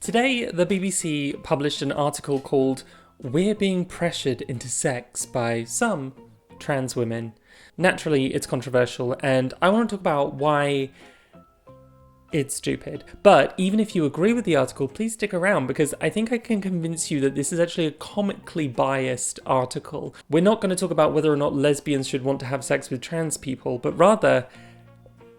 Today, the BBC published an article called "We're Being Pressured into Sex by Some Trans Women." Naturally, it's controversial, and I want to talk about why it's stupid. But even if you agree with the article, please stick around, because I think I can convince you that this is actually a comically biased article. We're not going to talk about whether or not lesbians should want to have sex with trans people, but rather,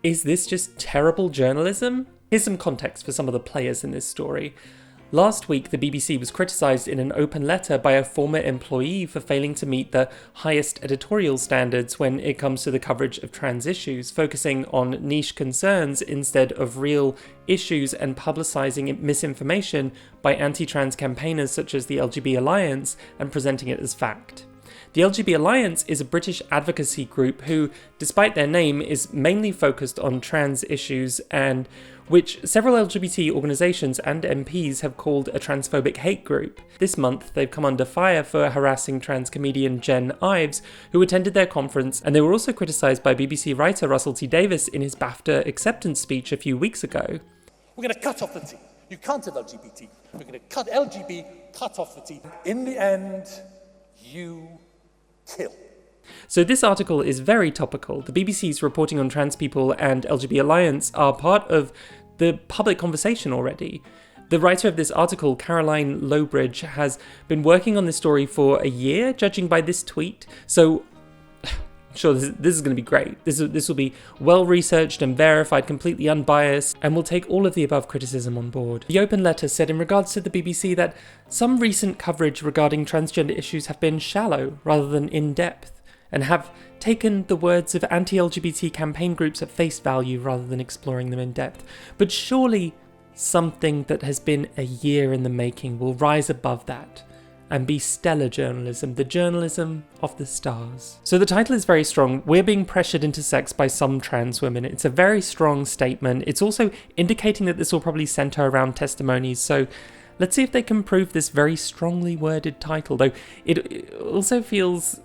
is this just terrible journalism? Here's some context for some of the players in this story. Last week, the BBC was criticised in an open letter by a former employee for failing to meet the highest editorial standards when it comes to the coverage of trans issues, focusing on niche concerns instead of real issues and publicising misinformation by anti-trans campaigners such as the LGBT Alliance and presenting it as fact. The LGBT Alliance is a British advocacy group who, despite their name, is mainly focused on trans issues and which several LGBT organisations and MPs have called a transphobic hate group. This month, they've come under fire for harassing trans comedian Jen Ives, who attended their conference, and they were also criticised by BBC writer Russell T Davies in his BAFTA acceptance speech a few weeks ago. We're going to cut off the T. You can't have LGBT. We're going to cut LGB, cut off the T. In the end, you kill. So this article is very topical. The BBC's reporting on trans people and LGBT Alliance are part of the public conversation already. The writer of this article, Caroline Lowbridge, has been working on this story for a year, judging by this tweet. So I'm sure this is going to be great. This will be well-researched and verified, completely unbiased, and will take all of the above criticism on board. The open letter said in regards to the BBC that some recent coverage regarding transgender issues have been shallow rather than in-depth, and have taken the words of anti-LGBT campaign groups at face value rather than exploring them in depth. But surely something that has been a year in the making will rise above that and be stellar journalism, the journalism of the stars. So the title is very strong. We're being pressured into sex by some trans women. It's a very strong statement. It's also indicating that this will probably centre around testimonies. So let's see if they can prove this very strongly worded title, though it also feels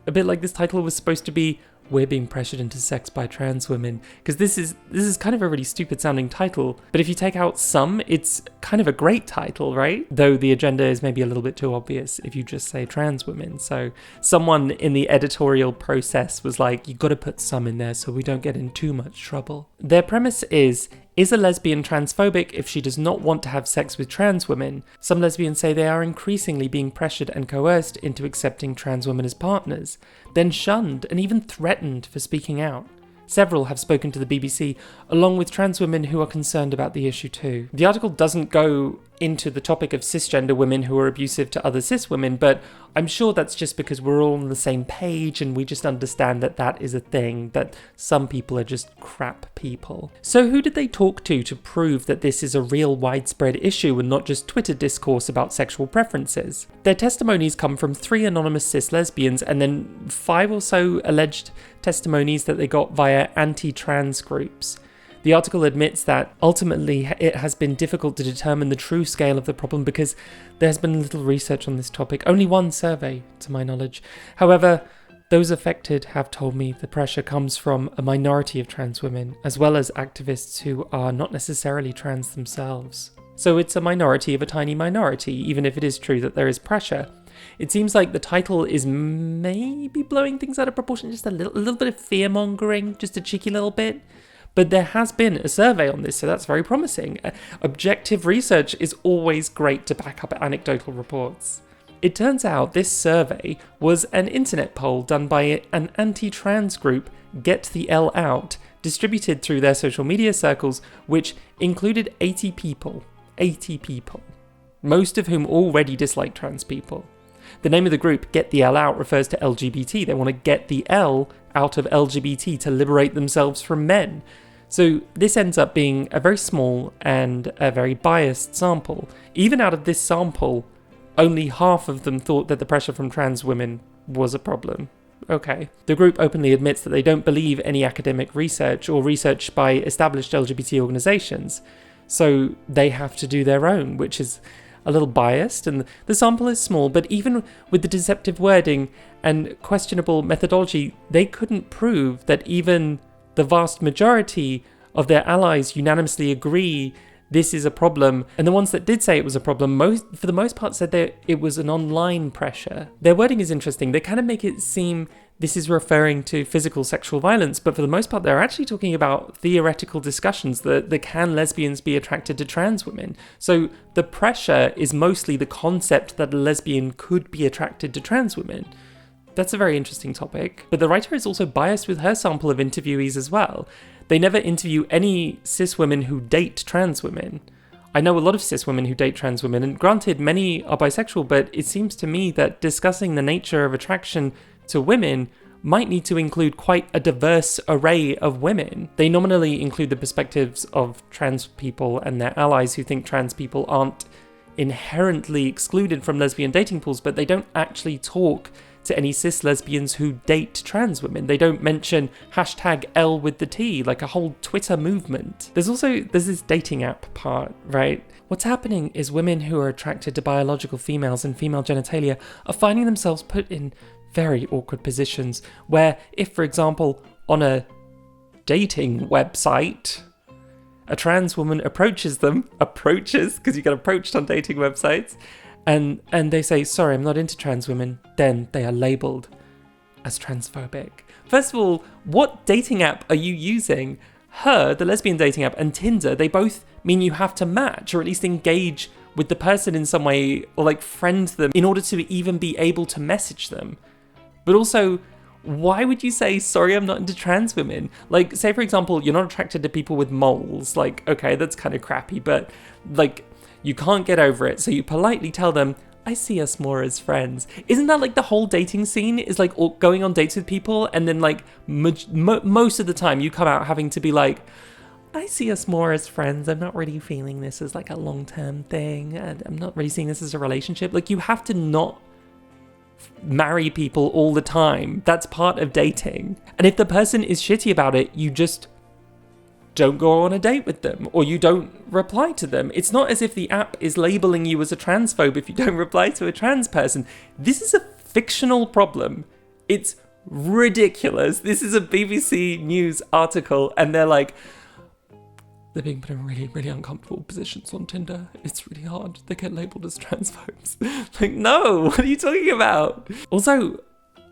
a bit like this title was supposed to be "We're being pressured into sex by trans women," because this is kind of a really stupid sounding title. But if you take out some, it's kind of a great title, right? Though the agenda is maybe a little bit too obvious if you just say trans women. So someone in the editorial process was like, you've got to put some in there so we don't get in too much trouble. Their premise is a lesbian transphobic if she does not want to have sex with trans women? Some lesbians say they are increasingly being pressured and coerced into accepting trans women as partners, then shunned and even threatened for speaking out. Several have spoken to the BBC, along with trans women who are concerned about the issue too. The article doesn't go into the topic of cisgender women who are abusive to other cis women, but I'm sure that's just because we're all on the same page and we just understand that that is a thing, that some people are just crap people. So who did they talk to prove that this is a real widespread issue and not just Twitter discourse about sexual preferences? Their testimonies come from 3 anonymous cis lesbians and then 5 or so alleged testimonies that they got via anti-trans groups. The article admits that ultimately it has been difficult to determine the true scale of the problem because there has been little research on this topic, only one survey to my knowledge. However, those affected have told me the pressure comes from a minority of trans women, as well as activists who are not necessarily trans themselves. So it's a minority of a tiny minority, even if it is true that there is pressure. It seems like the title is maybe blowing things out of proportion, just a little bit of fear-mongering, just a cheeky little bit. But there has been a survey on this, so that's very promising. Objective research is always great to back up anecdotal reports. It turns out this survey was an internet poll done by an anti-trans group, Get the L Out, distributed through their social media circles, which included 80 people, most of whom already dislike trans people. The name of the group, Get the L Out, refers to LGBT. They want to get the L out of LGBT to liberate themselves from men. So this ends up being a very small and a very biased sample. Even out of this sample, only half of them thought that the pressure from trans women was a problem. Okay. The group openly admits that they don't believe any academic research or research by established LGBT organisations, so they have to do their own, which is a little biased, and the sample is small, but even with the deceptive wording and questionable methodology, they couldn't prove that even the vast majority of their allies unanimously agree this is a problem. And the ones that did say it was a problem, for the most part said that it was an online pressure. Their wording is interesting. They kind of make it seem this is referring to physical sexual violence, but for the most part, they're actually talking about theoretical discussions that can lesbians be attracted to trans women? So the pressure is mostly the concept that a lesbian could be attracted to trans women. That's a very interesting topic. But the writer is also biased with her sample of interviewees as well. They never interview any cis women who date trans women. I know a lot of cis women who date trans women, and granted, many are bisexual, but it seems to me that discussing the nature of attraction to women might need to include quite a diverse array of women. They nominally include the perspectives of trans people and their allies who think trans people aren't inherently excluded from lesbian dating pools, but they don't actually talk to any cis lesbians who date trans women. They don't mention #L with the T, like a whole Twitter movement. There's this dating app part, right? What's happening is women who are attracted to biological females and female genitalia are finding themselves put in very awkward positions where if, for example, on a dating website, a trans woman approaches, because you get approached on dating websites, and they say, sorry, I'm not into trans women, then they are labelled as transphobic. First of all, what dating app are you using? The lesbian dating app, and Tinder, they both mean you have to match, or at least engage with the person in some way, or like friend them in order to even be able to message them. But also, why would you say, sorry, I'm not into trans women? Like, say, for example, you're not attracted to people with moles. Like, okay, that's kind of crappy, but like, you can't get over it. So you politely tell them, I see us more as friends. Isn't that like the whole dating scene is like going on dates with people, and then like most of the time you come out having to be like, I see us more as friends. I'm not really feeling this as like a long-term thing, and I'm not really seeing this as a relationship. Like, you have to not marry people all the time. That's part of dating. And if the person is shitty about it, you just don't go on a date with them, or you don't reply to them. It's not as if the app is labeling you as a transphobe if you don't reply to a trans person. This is a fictional problem. It's ridiculous. This is a BBC News article, and they're like, they're being put in really, really uncomfortable positions on Tinder. It's really hard. They get labelled as transphobes. Like, no, what are you talking about? Also,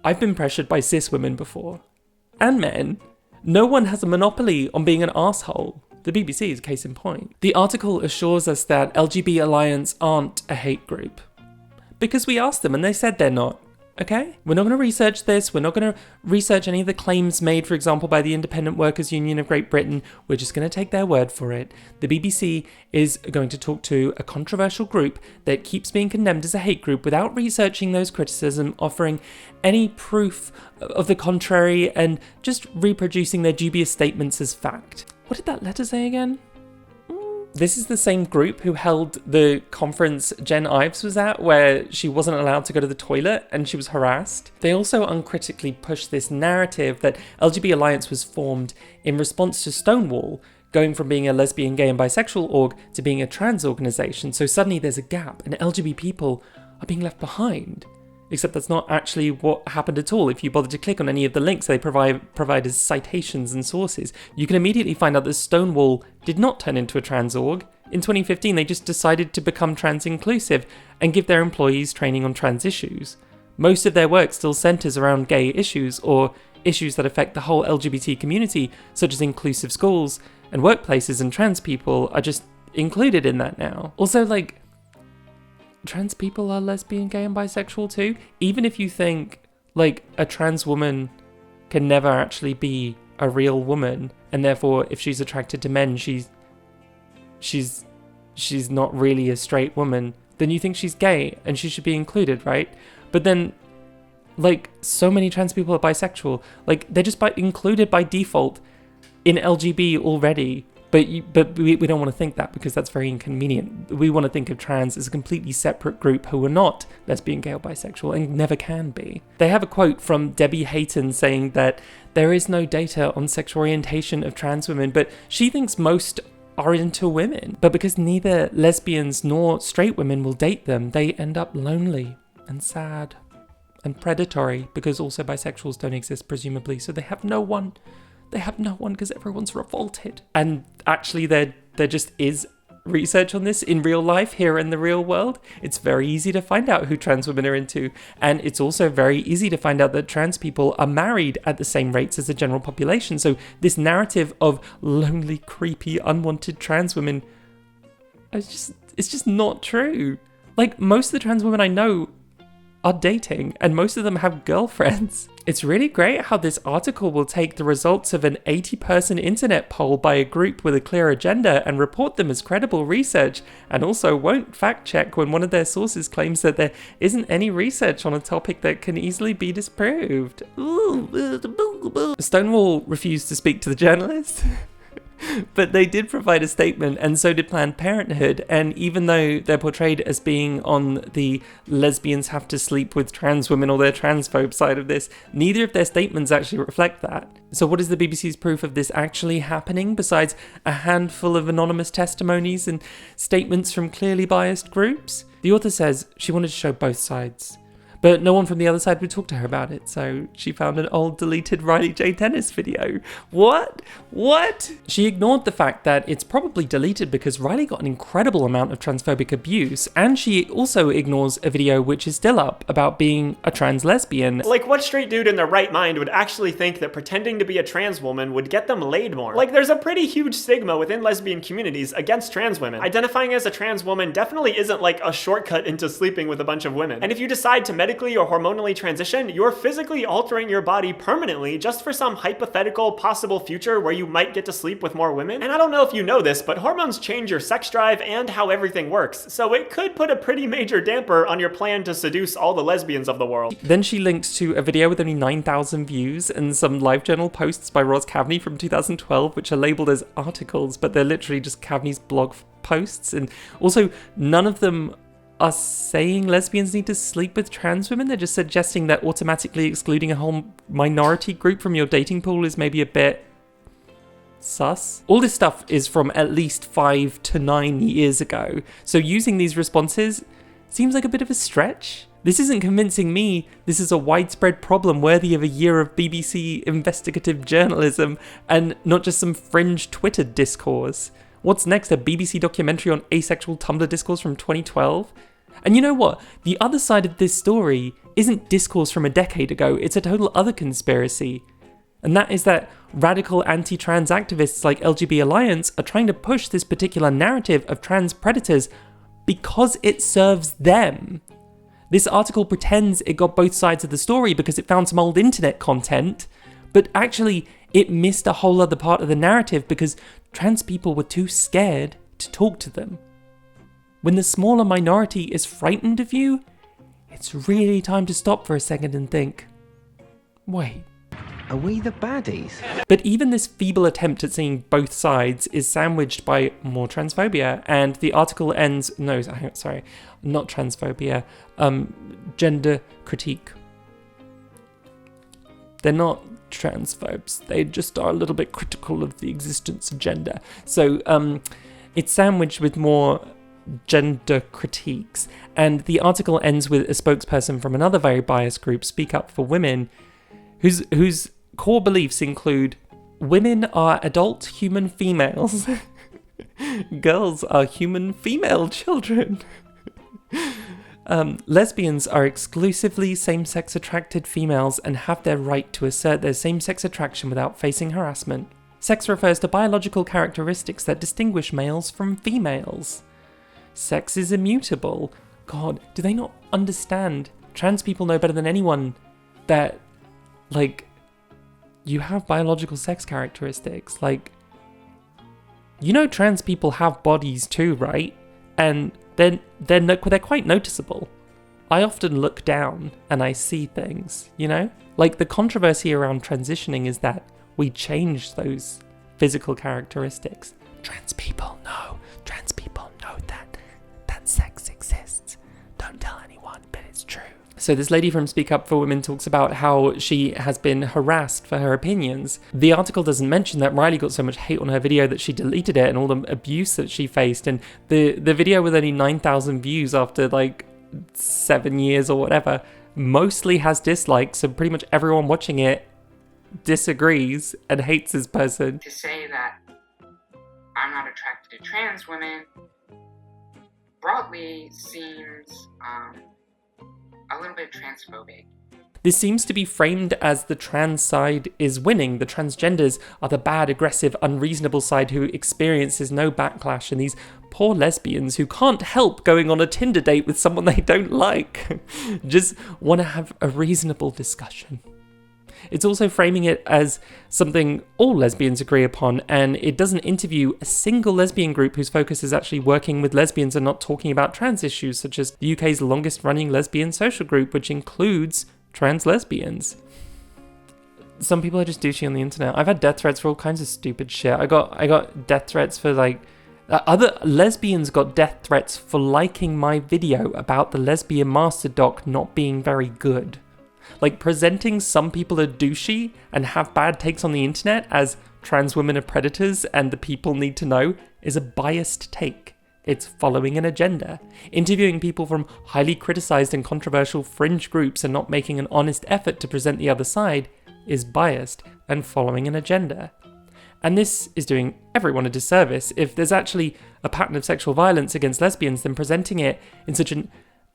I've been pressured by cis women before, and men. No one has a monopoly on being an asshole. The BBC is a case in point. The article assures us that LGBT Alliance aren't a hate group, because we asked them and they said they're not. Okay? We're not going to research this. We're not going to research any of the claims made, for example, by the Independent Workers' Union of Great Britain. We're just going to take their word for it. The BBC is going to talk to a controversial group that keeps being condemned as a hate group without researching those criticisms, offering any proof of the contrary, and just reproducing their dubious statements as fact. What did that letter say again? This is the same group who held the conference Jen Ives was at, where she wasn't allowed to go to the toilet and she was harassed. They also uncritically pushed this narrative that LGBT Alliance was formed in response to Stonewall, going from being a lesbian, gay and bisexual org to being a trans organisation. So suddenly there's a gap and LGBT people are being left behind. Except that's not actually what happened at all. If you bother to click on any of the links they provide as citations and sources, you can immediately find out that Stonewall did not turn into a trans org. In 2015, they just decided to become trans inclusive and give their employees training on trans issues. Most of their work still centres around gay issues, or issues that affect the whole LGBT community, such as inclusive schools and workplaces, and trans people are just included in that now. Also, like, trans people are lesbian, gay and bisexual too. Even if you think like a trans woman can never actually be a real woman, and therefore if she's attracted to men, she's not really a straight woman, then you think she's gay and she should be included, right? But then like so many trans people are bisexual, like they're just included by default in LGB already. But we don't want to think that, because that's very inconvenient. We want to think of trans as a completely separate group who are not lesbian, gay or bisexual, and never can be. They have a quote from Debbie Hayton saying that there is no data on sexual orientation of trans women, but she thinks most are into women. But because neither lesbians nor straight women will date them, they end up lonely and sad and predatory, because also bisexuals don't exist, presumably, so they have no one. They have no one because everyone's revolted. And actually there just is research on this in real life, here in the real world, it's very easy to find out who trans women are into. And it's also very easy to find out that trans people are married at the same rates as the general population. So this narrative of lonely, creepy, unwanted trans women, it's just not true. Like, most of the trans women I know are dating, and most of them have girlfriends. It's really great how this article will take the results of an 80-person internet poll by a group with a clear agenda and report them as credible research, and also won't fact check when one of their sources claims that there isn't any research on a topic that can easily be disproved. Stonewall refused to speak to the journalist. But they did provide a statement, and so did Planned Parenthood, and even though they're portrayed as being on the lesbians have to sleep with trans women or their transphobe side of this, neither of their statements actually reflect that. So what is the BBC's proof of this actually happening, besides a handful of anonymous testimonies and statements from clearly biased groups? The author says she wanted to show both sides, but no one from the other side would talk to her about it, so she found an old deleted Riley J. Dennis video. What? She ignored the fact that it's probably deleted because Riley got an incredible amount of transphobic abuse, and she also ignores a video which is still up about being a trans lesbian. Like, what straight dude in their right mind would actually think that pretending to be a trans woman would get them laid more? Like, there's a pretty huge stigma within lesbian communities against trans women. Identifying as a trans woman definitely isn't like a shortcut into sleeping with a bunch of women. And if you decide to medically or hormonally transition, you're physically altering your body permanently just for some hypothetical possible future where you might get to sleep with more women. And I don't know if you know this, but hormones change your sex drive and how everything works, so it could put a pretty major damper on your plan to seduce all the lesbians of the world. Then she linked to a video with only 9,000 views and some LiveJournal posts by Roz Cavaney from 2012, which are labeled as articles, but they're literally just Cavaney's blog posts, and also none of them are saying lesbians need to sleep with trans women. They're just suggesting that automatically excluding a whole minority group from your dating pool is maybe a bit sus. All this stuff is from at least 5 to 9 years ago, so using these responses seems like a bit of a stretch. This isn't convincing me this is a widespread problem worthy of a year of BBC investigative journalism and not just some fringe Twitter discourse. What's next, a BBC documentary on asexual Tumblr discourse from 2012? And you know what? The other side of this story isn't discourse from a decade ago, it's a total other conspiracy. And that is that radical anti-trans activists like LGB Alliance are trying to push this particular narrative of trans predators because it serves them. This article pretends it got both sides of the story because it found some old internet content, but actually it missed a whole other part of the narrative because trans people were too scared to talk to them. When the smaller minority is frightened of you, it's really time to stop for a second and think, wait, are we the baddies? But even this feeble attempt at seeing both sides is sandwiched by more transphobia, and the article ends, not transphobia, gender critique. They're not transphobes, they just are a little bit critical of the existence of gender. So it's sandwiched with more gender critiques, and the article ends with a spokesperson from another very biased group, Speak Up for Women, whose core beliefs include women are adult human females, girls are human female children, lesbians are exclusively same-sex attracted females and have their right to assert their same-sex attraction without facing harassment. Sex refers to biological characteristics that distinguish males from females. Sex is immutable. God, do they not understand? Trans people know better than anyone that, like, you have biological sex characteristics. Like, you know trans people have bodies too, right? And they're quite noticeable. I often look down and I see things, you know? Like, the controversy around transitioning is that we change those physical characteristics. Trans people know that sex exists. Don't tell anyone, but it's true. So this lady from Speak Up for Women talks about how she has been harassed for her opinions. The article doesn't mention that Riley got so much hate on her video that she deleted it and all the abuse that she faced. And the video with only 9,000 views after like 7 years or whatever mostly has dislikes. So pretty much everyone watching it disagrees and hates this person. To say that I'm I'm not attracted to trans women broadly seems a little bit transphobic. This seems to be framed as the trans side is winning. The transgenders are the bad, aggressive, unreasonable side who experiences no backlash, and these poor lesbians who can't help going on a Tinder date with someone they don't like just want to have a reasonable discussion. It's also framing it as something all lesbians agree upon, and it doesn't interview a single lesbian group whose focus is actually working with lesbians and not talking about trans issues, such as the UK's longest running lesbian social group, which includes trans lesbians. Some people are just douchey on the internet. I've had death threats for all kinds of stupid shit. I got death threats for like... other lesbians got death threats for liking my video about the lesbian master doc not being very good. Like, presenting some people are douchey and have bad takes on the internet as trans women are predators and the people need to know is a biased take. It's following an agenda. Interviewing people from highly criticized and controversial fringe groups and not making an honest effort to present the other side is biased and following an agenda. And this is doing everyone a disservice. If there's actually a pattern of sexual violence against lesbians, then presenting it in such an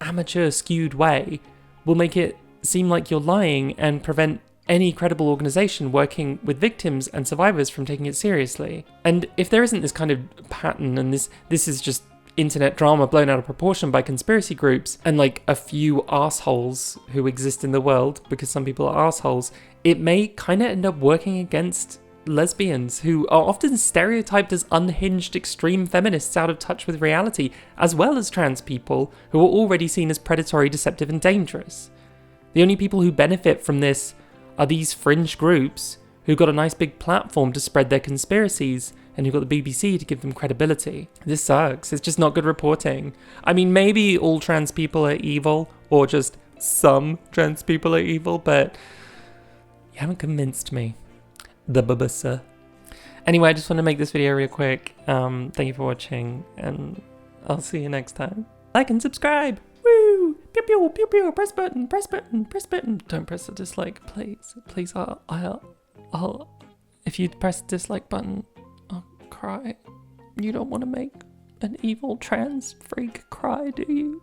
amateur, skewed way will make it seem like you're lying and prevent any credible organisation working with victims and survivors from taking it seriously. And if there isn't this kind of pattern, and this is just internet drama blown out of proportion by conspiracy groups and like a few assholes who exist in the world, because some people are assholes, it may kind of end up working against lesbians, who are often stereotyped as unhinged extreme feminists out of touch with reality, as well as trans people who are already seen as predatory, deceptive and dangerous. The only people who benefit from this are these fringe groups who got a nice big platform to spread their conspiracies and who got the BBC to give them credibility. This sucks. It's just not good reporting. I mean, maybe all trans people are evil, or just some trans people are evil, but you haven't convinced me. The babasa. Anyway, I just want to make this video real quick. Thank you for watching, and I'll see you next time. Like and subscribe! Woo! Pew pew pew pew! Press button! Press button! Press button! Don't press the dislike, please. Please, I'll. If you press the dislike button, I'll cry. You don't want to make an evil trans freak cry, do you?